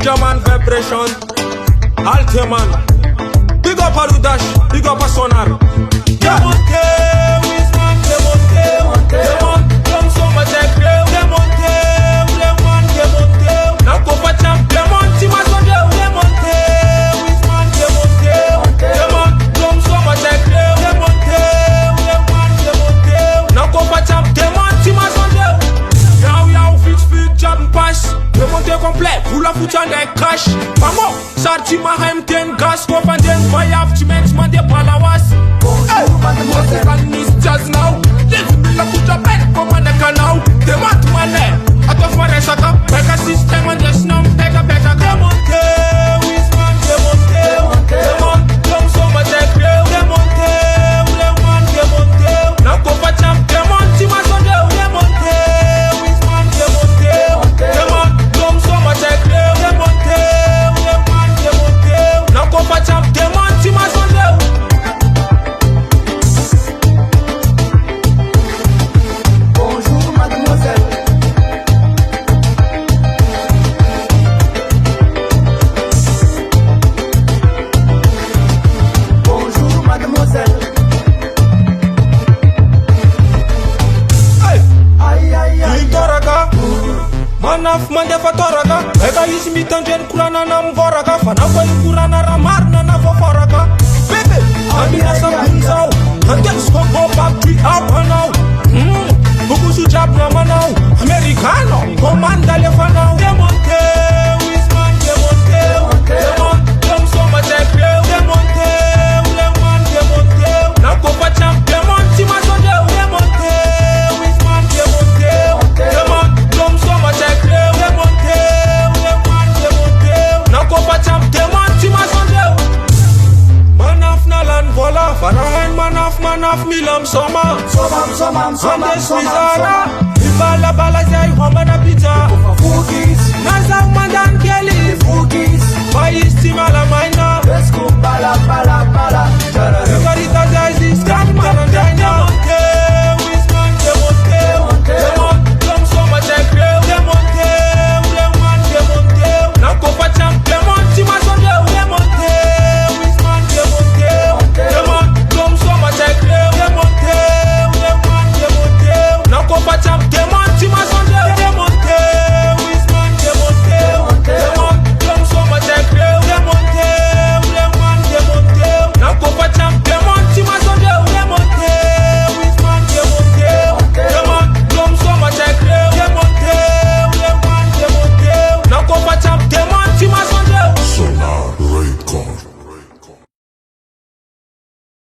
Ganja man vibration. Halte man. Big up a Ludash, big up a Sonar. Demonte, Wisman, demonte, demon, comme so much I crave. Demonte, Lemon, demonte, Nako Pacham, demon, Timasonde, demonte, Wisman, demonte, demon, comme so much I crave. Demonte, Lemon, demonte, Nako Pacham, demon, Timasonde. Yow, fix, jab and pass. Demonte complet, pour la foutre en crash. Vamos, sorti ma hem, gas, go and then fire up, tu mets, man, des palawas. This jazz now. Live me la put your bed, come on the canal. They want money. I don't want to shut up. Make a system and just now. Take a better demonte. Wisman, demonte. Demon, come so much I crave. Demonte, Lemon, demonte. Now go for champ. Demon, Timasonde. Demonte, Wisman, demonte. Demon, come so much I crave. Demonte, Lemon, demonte. Now go for champ. Demon, Timasonde. Manaf mande fatoraga ega isi mitanjen kulana na mvoraga fanafa ikurana ramarna na foforaga bebe amina sabunzao hantel skoko bakti apanao bukusu jab na manao americano komanda le fanao demonte Wisman demonte demon come so much I crave demonte Lemon demonte na kopa champ demon Timasonde demonte Wisman demonte demon come so much I crave demonte Lemon demonte na kopa champ demon Timasonde manaf na lan vola farahen manaf milam soma ande swizara ibala bala zay homa na pizza naza mandan keli fugis Vai estimar la maina. Desculpa la